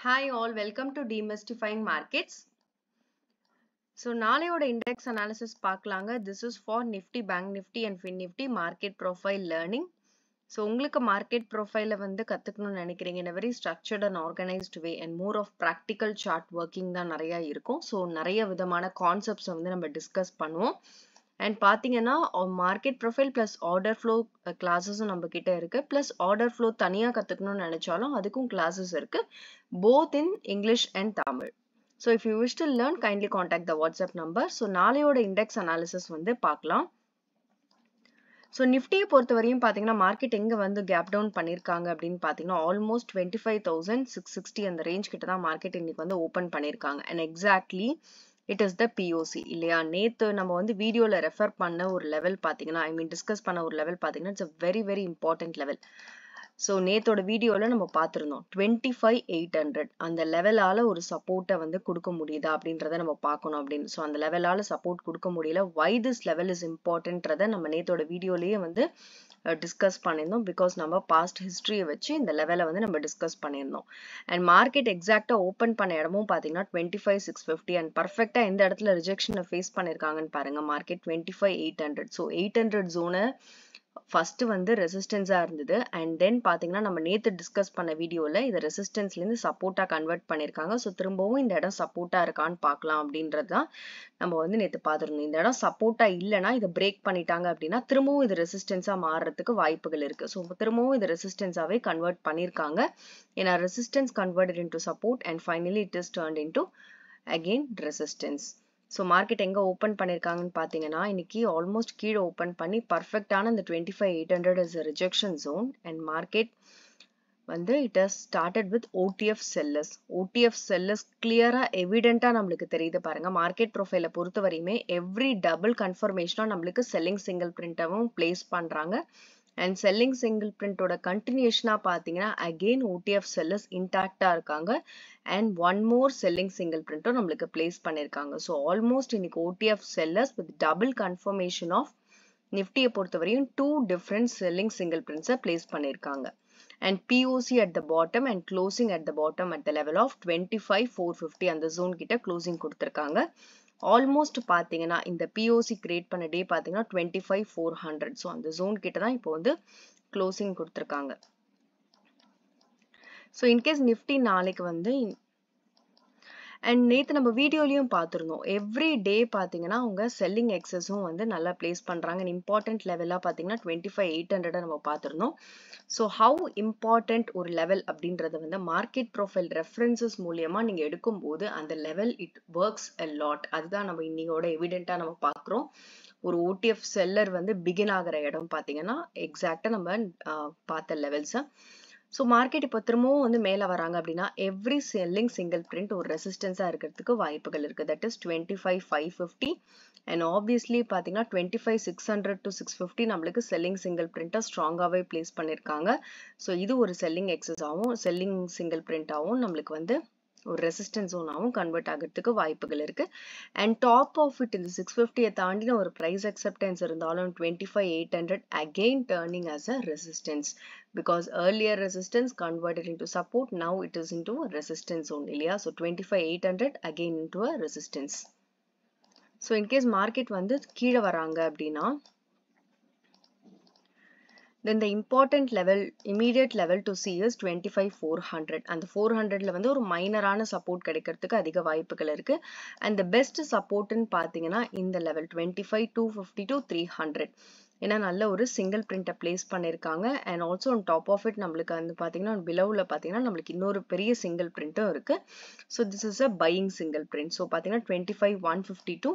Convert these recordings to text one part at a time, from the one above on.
Hi all, welcome to Demystifying Markets. So நாளையோட index analysis பார்க்கலாங்க. This is for Nifty, Bank Nifty and Fin Nifty market profile learning. So உங்களுக்கு market profile வந்து கத்துக்கணும்னு நினைக்கிறீங்க in a very structured and organized way and more of practical chart working தான் நிறைய இருக்கும். So நிறைய விதமான concepts வந்து நம்ம discuss பண்ணுவோம். And பாத்தீங்கன்னா market profile plus order flow classes நம்ம கிட்ட இருக்கு plus order flow தனியா கத்துக்கணும்னு நினைச்சாலும் அதுக்கும் classes இருக்கு both in English and Tamil. So if you wish to learn, kindly contact the WhatsApp number. So நாளையோட index analysis வந்து பார்க்கலாம். So Nifty பொறுத்த வரையும் பாத்தீங்கன்னா மார்க்கெட் எங்க வந்து கேப் டவுன் பண்ணிருக்காங்க அப்படின்னு பாத்தீங்கன்னா ஆல்மோஸ்ட் 25,660 அந்த ரேஞ்ச் கிட்ட தான் மார்க்கெட் இன்னைக்கு வந்து ஓபன் பண்ணிருக்காங்க and exactly it is the POC இல்லையா நேத்து நம்ம வந்து வீடியோல ரெஃபர் பண்ண ஒரு லெவல் பாத்தீங்கன்னா டிஸ்கஸ் பண்ண ஒரு லெவல் பாத்தீங்கன்னா it's a very very important level. So நேத்தோட வீடியோல நம்ம பார்த்திருந்தோம் 25,800 அந்த லெவலால ஒரு சப்போர்ட்டை வந்து கொடுக்க முடியுதா அப்படின்றத நம்ம பார்க்கணும் அப்படின்னு. ஸோ அந்த லெவலால சப்போர்ட் கொடுக்க முடியல. why this level is importantன்றத நம்ம நேத்தோட வீடியோலயே வந்து டிஸ்கஸ் பண்ணியிருந்தோம் பிகாஸ் நம்ம பாஸ்ட் ஹிஸ்டரியை வச்சு இந்த லெவலை வந்து நம்ம டிஸ்கஸ் பண்ணியிருந்தோம். அண்ட் மார்க்கெட் எக்ஸாக்டா ஓப்பன் பண்ண இடமும் பார்த்தீங்கன்னா 25,650 அண்ட் பர்ஃபெக்டா எந்த இடத்துல ரிஜெக்ஷனை ஃபேஸ் பண்ணிருக்காங்கன்னு பாருங்க மார்க்கெட் 25,800. ஸோ 800 ஜோனை ஃபர்ஸ்ட் வந்து ரெசிஸ்டன்ஸா இருந்தது அண்ட் தென் பாத்தீங்கன்னா நம்ம நேத்து டிஸ்கஸ் பண்ண வீடியோல இதை ரெசிஸ்டன்ஸ்ல இருந்து சப்போர்ட்டா கன்வெர்ட் பண்ணிருக்காங்க. ஸோ திரும்பவும் இந்த இடம் சப்போர்ட்டா இருக்கான்னு பார்க்கலாம் அப்படின்றதுதான் நம்ம வந்து நேத்து பார்த்திருந்தோம். இந்த இடம் சப்போர்ட்டா இல்லைன்னா இதை பிரேக் பண்ணிட்டாங்க அப்படின்னா திரும்பவும் இது ரெசிஸ்டன்ஸா மாறுறதுக்கு வாய்ப்புகள் இருக்கு. ஸோ திரும்பவும் இது ரெசிஸ்டன்ஸாவே கன்வெர்ட் பண்ணிருக்காங்க. ஏன்னா resistance converted into support and finally it is turned into again resistance. So market எங்க ஓப்பன் பண்ணிருக்காங்கன்னு பாத்தீங்கன்னா இன்னைக்கு ஆல்மோஸ்ட் கீழே ஓப்பன் பண்ணி பர்ஃபெக்டான இந்த 25,800 is rejection zone and market வந்து it has started with OTF sellers. OTF sellers கிளியரா எவிடென்ட்டா நம்மளுக்கு தெரியுது பாருங்க. மார்க்கெட் ப்ரொஃபைலை பொறுத்த வரையுமே எவ்ரி டபுள் கன்ஃபர்மேஷனா நம்மளுக்கு செல்லிங் சிங்கிள் பிரிண்டாவும் பிளேஸ் பண்றாங்க அண்ட் செல்லிங் சிங்கிள் பிரிண்டோட கண்டினியூஷனா பாத்தீங்கன்னா அகெயின் OTF செல்லர்ஸ் இன்டாக்டா இருக்காங்க and one more selling single பிரிண்டும் நம்மளுக்கு பிளேஸ் பண்ணிருக்காங்க. ஸோ ஆல்மோஸ்ட் இன்னைக்கு OTF sellers with double confirmation of நிஃப்டியை பொறுத்தவரையும் 2 டிஃப்ரெண்ட் செல்லிங் சிங்கிள் பிரிண்ட்ஸை பிளேஸ் பண்ணிருக்காங்க and POC at the bottom and closing at the bottom at the level of 25,450 அந்த zone கிட்ட க்ளோசிங் கொடுத்திருக்காங்க. ஆல்மோஸ்ட் பாத்தீங்கன்னா இந்த POC கிரியேட் பண்ண டே பாத்தீங்கன்னா 25,400. ஸோ அந்த ஜோன் கிட்ட தான் இப்போ வந்து க்ளோசிங் கொடுத்திருக்காங்க. ஸோ இன்கேஸ் நிஃப்டி நாளைக்கு வந்து அண்ட் நேத்து நம்ம வீடியோலயும் பார்த்திருந்தோம் எவ்ரி டே பாத்தீங்கன்னா அவங்க செல்லிங் எக்ஸஸும் வந்து நல்லா பிளேஸ் பண்றாங்க. இம்பார்ட்டன்ட் லெவலா பாத்தீங்கன்னா 25,800 நம்ம பார்த்திருந்தோம். ஸோ ஹவு இம்பார்ட்டன்ட் ஒரு லெவல் அப்படின்றத வந்து மார்க்கெட் ப்ரொஃபைல் ரெஃபரன்சஸ் மூலியமா நீங்க எடுக்கும் போது அந்த level it works a lot. அதுதான் நம்ம இன்னையோட எவிடென்ட்டா நம்ம பாக்குறோம். ஒரு OTF செல்லர் வந்து பிகின் ஆகிற இடம் பாத்தீங்கன்னா எக்ஸாக்டா நம்ம பார்த்த லெவல்ஸ். ஸோ மார்க்கெட் இப்போ திரும்பவும் வந்து மேல வராங்க அப்படின்னா எவ்ரி செல்லிங் சிங்கிள் பிரிண்ட் ஒரு ரெசிஸ்டன்ஸா இருக்கிறதுக்கு வாய்ப்புகள் இருக்கு. தட் இஸ் 25,550 அண்ட் ஆப்வியஸ்லி பாத்தீங்கன்னா 25,600 to 650 நம்மளுக்கு செல்லிங் சிங்கிள் பிரிண்டா ஸ்ட்ராங்காவே பிளேஸ் பண்ணிருக்காங்க. ஸோ இது ஒரு செல்லிங் எக்ஸஸாவும் செல்லிங் சிங்கிள் பிரிண்டாவும் நம்மளுக்கு வந்து ஒரு ரெசிஸ்டன்ஸ் ஜோனாவும் கன்வெர்ட் ஆகிறதுக்கு வாய்ப்புகள் இருக்கு அண்ட் டாப் ஆஃப் இட் இந்த 650 தாண்டின ஒரு பிரைஸ் அக்செப்டன்ஸ் இருந்தாலும் 25,800 again turning as a resistance because earlier resistance converted into support, now it is into a resistance zone இல்லையா. So 25,800 again into a resistance. So in case market வந்து கீழே வராங்க அப்படின்னா then the important level, immediate level to see is 25,400. அந்த 400ல வந்து ஒரு மைனரான support கிடைக்கிறதுக்கு அதிக வாய்ப்புகள் இருக்கு and the best support-ன்னு பாத்தீங்கன்னா இந்த லெவல் 25,250 to 300. ஏன்னா நல்ல ஒரு சிங்கிள் பிரிண்ட்டை பிளேஸ் பண்ணிருக்காங்க and also on top of it நம்மளுக்கு வந்து பாத்தீங்கன்னா பிலோவில் பாத்தீங்கன்னா நம்மளுக்கு இன்னொரு பெரிய சிங்கிள் பிரிண்ட்டும் இருக்கு. So this is a buying single print. So பாத்தீங்கன்னா 25,152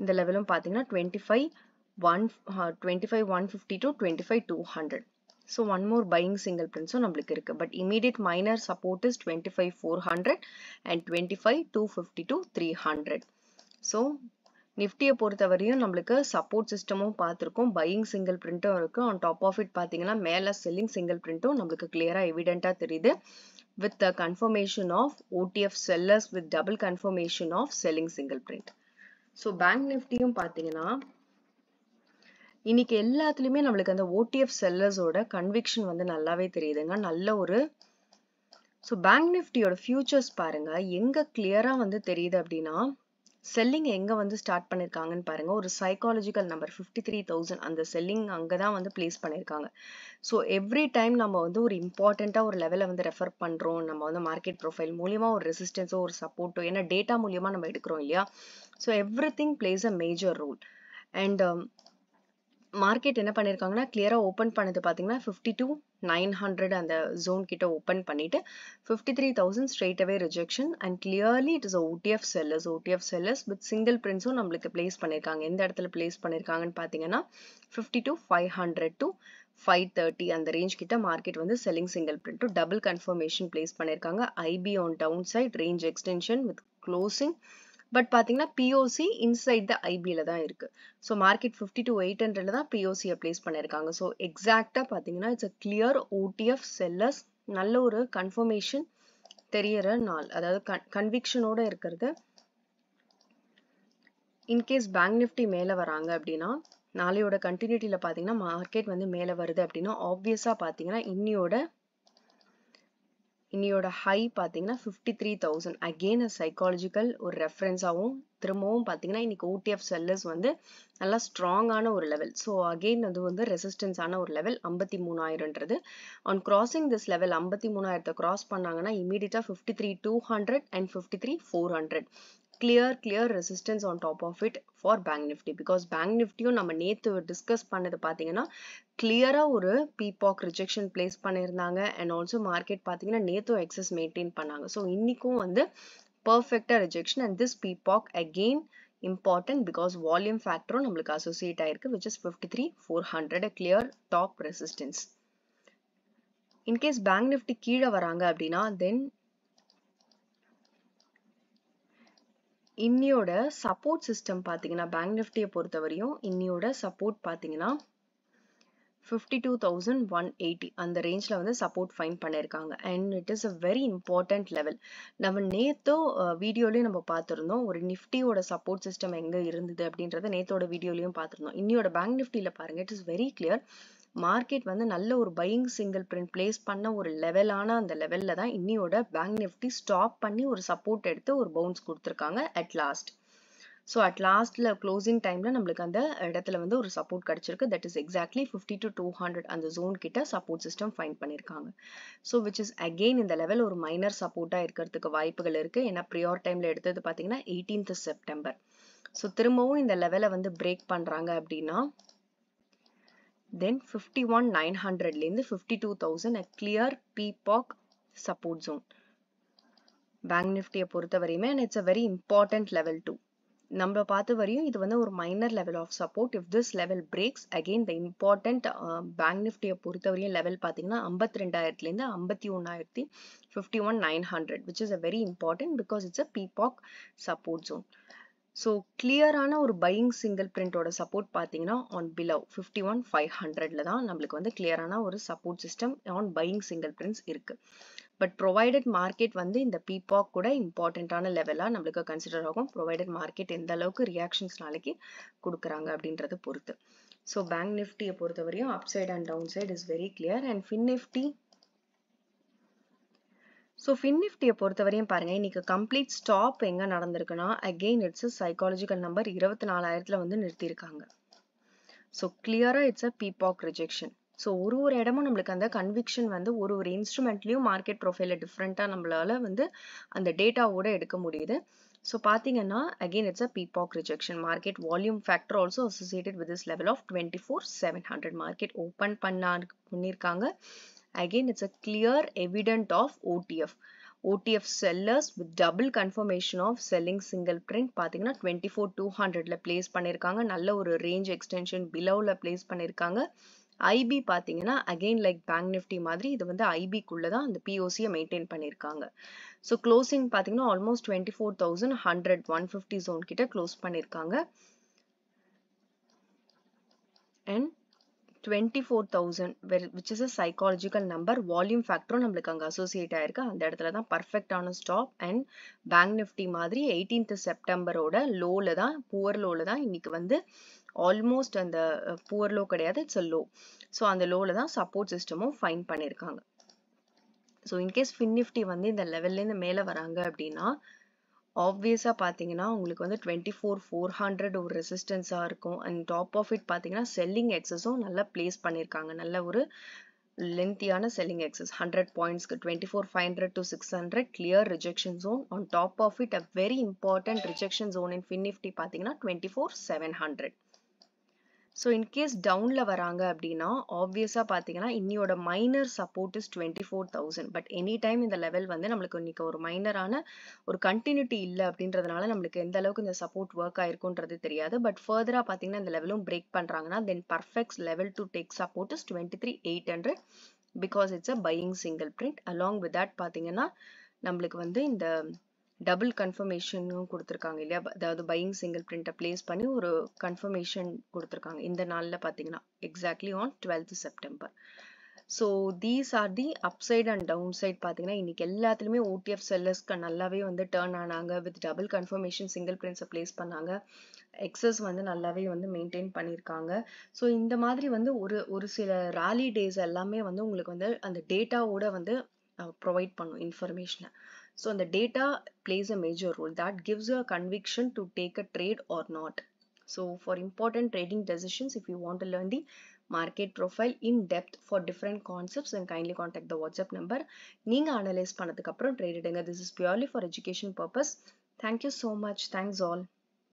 இந்த லெவலும் பாத்தீங்கன்னா 25,150 to 25,200. So one more buying single print நம்மளுக்கு இருக்கு. But immediate minor support is 25,400 and 25,250 to 300. So நிஃப்டியை பொறுத்தவரையும் நம்மளுக்கு சப்போர்ட் சிஸ்டமும் பார்த்திருக்கோம், பையிங் சிங்கிள் பிரிண்ட்டும் இருக்கு. ஆன் டாப் ஆஃப் இட் பாத்தீங்கன்னா மேல செல்லிங் சிங்கிள் பிரிண்ட்டும் நம்மளுக்கு கிளியரா எவிடென்ட்டா தெரியுது with the confirmation of OTF sellers with double confirmation of selling single print. So bank நிஃப்டியும் பாத்தீங்கன்னா இன்னைக்கு எல்லாத்துலயுமே நம்மளுக்கு அந்த OTF செல்லர்ஸோட கன்விக்ஷன் வந்து நல்லாவே தெரியுதுங்க. நல்ல ஒரு ஸோ பேங்க் நிஃப்டியோட ஃபியூச்சர்ஸ் பாருங்க எங்க கிளியரா வந்து தெரியுது அப்படின்னா செல்லிங் எங்க வந்து ஸ்டார்ட் பண்ணிருக்காங்கன்னு பாருங்க. ஒரு சைக்காலஜிக்கல் நம்பர் 53,000 அந்த செல்லிங் அங்கதான் வந்து பிளேஸ் பண்ணிருக்காங்க. ஸோ எவ்ரி டைம் நம்ம வந்து ஒரு இம்பார்ட்டண்டா ஒரு லெவலை வந்து ரெஃபர் பண்றோம், நம்ம வந்து மார்க்கெட் ப்ரொஃபைல் மூலியமா ஒரு ரெசிஸ்டன்ஸோ ஒரு சப்போர்ட்டோ ஏன்னா டேட்டா மூலியமா நம்ம எடுக்கிறோம் இல்லையா. So everything plays a major role. And market என்ன பண்ணிருக்காங்கன்னா கிளியரா ஓபன் பண்ணது பாத்தீங்கன்னா 52,900 அந்த ஜோன் கிட்ட ஓபன் பண்ணிட்டு 53,000 straight away rejection and clearly it is a OTF sellers with single prints-உம் நம்மளுக்கு place பண்ணிருக்காங்க. எந்த இடத்துல place பண்ணிருக்காங்கன்னு பாத்தீங்கன்னா 52,500 to 530 அந்த ரேஞ்ச் கிட்ட மார்க்கெட் வந்து selling single print double confirmation place பண்ணிருக்காங்க. IB on downside range extension with closing. But பாத்தீங்கன்னா POC இன்சைட் த ஐபில தான் இருக்கு. ஸோ மார்க்கெட் 52,800 தான் POC பிளேஸ் பண்ணிருக்காங்க. ஸோ எக்ஸாக்டா பாத்தீங்கன்னா it's a clear OTF sellers நல்ல ஒரு கன்ஃபர்மேஷன் தெரியற நாள், அதாவது கன்விக்ஷனோட இருக்கிறது. இன்கேஸ் பேங்க் நிஃப்டி மேல வராங்க அப்படின்னா நாளையோட கண்டினியூட்டில பாத்தீங்கன்னா மார்க்கெட் வந்து மேல வருது அப்படின்னா ஆப்வியஸா பாத்தீங்கன்னா இன்னியோட ஹை பாத்தீங்கன்னா 53,000 அகெயின் சைக்காலஜிக்கல் ஒரு ரெஃபரன்ஸாவும் திரும்பவும் பாத்தீங்கன்னா இன்னைக்கு OTF செல்லர்ஸ் வந்து நல்லா ஸ்ட்ராங்கான ஒரு லெவல். ஸோ அகெயின் அது வந்து ரெசிஸ்டன்ஸான ஒரு லெவல் 53,000ன்றது. On crossing this level 53,000 cross பண்ணாங்கன்னா இமீடியட்டா 53,200 and 53,400 clear resistance on top of it for bank nifty because bank niftyயும் நம்ம நேத்து டிஸ்கஸ் பண்ணது பாத்தீங்கன்னா கிளியரா ஒரு பீபாக் ரிஜெக்ஷன் பிளேஸ் பண்ணிருந்தாங்க அண்ட் ஆல்சோ மார்க்கெட் பாத்தீங்கன்னா நேத்தும் எக்ஸஸ் மெயின்டைன் பண்ணாங்க. ஸோ இன்னைக்கும் வந்து பர்ஃபெக்டா ரிஜெக்ஷன் அண்ட் திஸ் பீபாக் again important because volume factor நம்மளுக்கு associate ஆயிருக்கு which is 53,400 a clear top resistance. In case bank nifty கீழ வராங்க அப்படின்னா then இன்னியோட சப்போர்ட் சிஸ்டம் பாத்தீங்கன்னா பேங்க் நிஃப்டியை பொறுத்தவரையும் இன்னியோட சப்போர்ட் பாத்தீங்கன்னா 52,180 அந்த ரேஞ்ச்ல வந்து சப்போர்ட் ஃபைண்ட் பண்ணிருக்காங்க and it is a very important level. நம்ம நேத்தோ வீடியோலயும் நம்ம பார்த்திருந்தோம் ஒரு நிஃப்டியோட சப்போர்ட் சிஸ்டம் எங்க இருந்தது அப்படின்றத நேத்தோட வீடியோலயும் பார்த்திருந்தோம். இன்னியோட பேங்க் நிஃப்டியில பாருங்க it is very clear. Market வந்து நல்ல ஒரு பையிங் சிங்கிள் பிரிண்ட் பிளேஸ் பண்ண ஒரு லெவலான அந்த லெவல்ல தான் இன்னியோட பேங்க் நிஃப்டி ஸ்டாப் பண்ணி ஒரு சப்போர்ட் எடுத்து ஒரு பவுன்ஸ் கொடுத்துருக்காங்க அட் லாஸ்ட். ஸோ அட் லாஸ்ட்ல க்ளோசிங் டைம்ல நம்மளுக்கு அந்த இடத்துல வந்து ஒரு சப்போர்ட் கிடைச்சிருக்கு. தட் இஸ் எக்ஸாக்ட்லி 50-200 அந்த ஜோன் கிட்ட சப்போர்ட் சிஸ்டம் ஃபைண்ட் பண்ணிருக்காங்க. ஸோ விச் இஸ் அகெயின் இந்த லெவல் ஒரு மைனர் சப்போர்ட்டா இருக்கிறதுக்கு வாய்ப்புகள் இருக்கு. ஏன்னா ப்ரியார் டைம்ல எடுத்தது பாத்தீங்கன்னா 18th செப்டம்பர். ஸோ திரும்பவும் இந்த லெவலை வந்து பிரேக் பண்றாங்க அப்படின்னா then 51,900ல இருந்து 52,000 a clear peacock support zone. Bank Nifty பொறுத்த வரையுமே and it's a very important level too. நம்ம பார்த்த வரையும் இது வந்து ஒரு minor level of support. If this level breaks again the important Bank Nifty பொறுத்த வரையும் level பாத்தீங்கன்னா 52,000ல இருந்து 51,000 51,900 which is a very important because it's a peacock support zone. So கிளியரான ஒரு பையிங் சிங்கிள் பிரிண்டோட சப்போர்ட் பார்த்தீங்கன்னா ஆன் பிலோ 51,500ல தான் நம்மளுக்கு வந்து கிளியரான ஒரு support system on buying single prints இருக்கு. பட் ப்ரொவைடட் மார்க்கெட் வந்து இந்த பீபாக் கூட இம்பார்ட்டன்டான லெவலா நம்மளுக்கு கன்சிடர் ஆகும். ப்ரொவைடட் மார்க்கெட் எந்த அளவுக்கு ரியாக்ஷன்ஸ் நாளைக்கு கொடுக்குறாங்க அப்படின்றத பொறுத்து. ஸோ பேங்க் நிஃப்டியை பொறுத்த வரையும் upside and down side is very clear and Fin Nifty so Fin நிஃப்டியை பொறுத்தவரையும் பாருங்க இன்னைக்கு கம்ப்ளீட் ஸ்டாப் எங்க நடந்திருக்குன்னா அகெயின் இட்ஸ் சைக்காலஜிக்கல் நம்பர் 24,000ல வந்து நிறுத்தியிருக்காங்க. ஸோ கிளியரா இட்ஸ் அ பீபாக் ரிஜெக்ஷன். ஸோ ஒரு இடமும் நம்மளுக்கு அந்த கன்விக்ஷன் வந்து ஒரு இன்ஸ்ட்ருமெண்ட்லயும் மார்க்கெட் ப்ரொஃபைல டிஃப்ரெண்டா நம்மளால வந்து அந்த டேட்டாவோட எடுக்க முடியுது. ஸோ பாத்தீங்கன்னா அகெயின் இட்ஸ் அ பீபாக் rejection. Market volume factor also associated with this level of 24,700 market open பண்ணிருக்காங்க. Again, it's a clear evident of OTF sellers with double confirmation of selling single print. பாத்தீங்கன்னா 24,200ல place பண்ணிருக்காங்க. நல்ல ஒரு range extension belowல place பண்ணிருக்காங்க. IB பாத்தீங்கன்னா again like bank nifty மாதிரி இது வந்து IB குள்ளதான் அந்த POC மெயின்டைன் பண்ணிருக்காங்க. So closing பாத்தீங்கன்னா almost 24,100 150 zone கிட்ட close பண்ணிருக்காங்க. And 24,000 which is a psychological number. Volume factor நம்மளுக்கு அங்க அசோசியேட் ஆயிருக்கு. அந்த இடத்துல தான் பர்ஃபெக்டான ஸ்டாப். அண்ட் பேங்க் நிஃப்டி மாதிரி 18th செப்டம்பரோட லோல தான் புவர் லோல தான் இன்னைக்கு வந்து ஆல்மோஸ்ட் அந்த புவர் லோ கிடையாது, இட்ஸ் அ லோ. ஸோ அந்த லோல தான் சப்போர்ட் சிஸ்டமும் ஃபைண்ட் பண்ணிருக்காங்க. ஸோ இன்கேஸ் ஃபின் நிஃப்டி வந்து இந்த லெவல்லேருந்து மேலே வராங்க அப்படின்னா ஆப்வியஸாக பார்த்தீங்கன்னா உங்களுக்கு வந்து 24,400 ஒரு ரெசிஸ்டன்ஸாக இருக்கும். அண்ட் டாப் ஆஃப் இட் பார்த்தீங்கன்னா செல்லிங் எக்ஸஸும் நல்லா பிளேஸ் பண்ணியிருக்காங்க. நல்ல ஒரு லென்த்தியான selling excess 100 பாயிண்ட்ஸ்க்கு 24,500 to 600 clear rejection zone. On top of it a very important rejection zone in Fin Nifty பார்த்தீங்கன்னா 24,700. ஸோ இன்கேஸ் டவுனில் வராங்க அப்படின்னா ஆப்வியஸாக பார்த்தீங்கன்னா இன்னியோட minor support is 24,000. But any time இந்த லெவல் வந்து நம்மளுக்கு இன்னைக்கு ஒரு மைனரான ஒரு கண்டினியூட்டி இல்லை அப்படின்றதுனால நம்மளுக்கு எந்த அளவுக்கு இந்த சப்போர்ட் ஒர்க் ஆயிருக்குன்றது தெரியாது. பட் ஃபர்தராக பார்த்தீங்கன்னா இந்த லெவலும் பிரேக் பண்ணுறாங்கன்னா then perfect level to take support is 23,800 because it's a buying single print. Along with that பார்த்தீங்கன்னா நம்மளுக்கு வந்து இந்த டபுள் கன்ஃபர்மேஷனும் கொடுத்துருக்காங்க இல்லையா, அதாவது பையிங் சிங்கிள் பிரிண்ட்டை பிளேஸ் பண்ணி ஒரு கன்ஃபர்மேஷன் கொடுத்துருக்காங்க இந்த நாளில் பார்த்தீங்கன்னா exactly on 12th September. So these are the upside and down side பார்த்தீங்கன்னா இன்னைக்கு எல்லாத்துலேயுமே ஓடிஎஃப் செல்லர்ஸ்க்கு நல்லாவே வந்து டேர்ன் ஆனாங்க. வித் டபுள் கன்ஃபர்மேஷன் சிங்கிள் பிரிண்ட்ஸை பிளேஸ் பண்ணாங்க. எக்ஸஸ் வந்து நல்லாவே வந்து மெயின்டைன் பண்ணியிருக்காங்க. ஸோ இந்த மாதிரி வந்து ஒரு சில ராலி டேஸ் எல்லாமே வந்து உங்களுக்கு வந்து அந்த டேட்டாவோட வந்து ப்ரொவைட் பண்ணும் இன்ஃபர்மேஷனை. So the data plays a major role that gives you a conviction to take a trade or not. So for important trading decisions, if you want to learn the market profile in depth for different concepts, then kindly contact the WhatsApp number. நீங்க analyze பண்ணதுக்கு அப்புறம் trade எடுங்க. This is purely for education purpose. Thank you so much. Thanks all.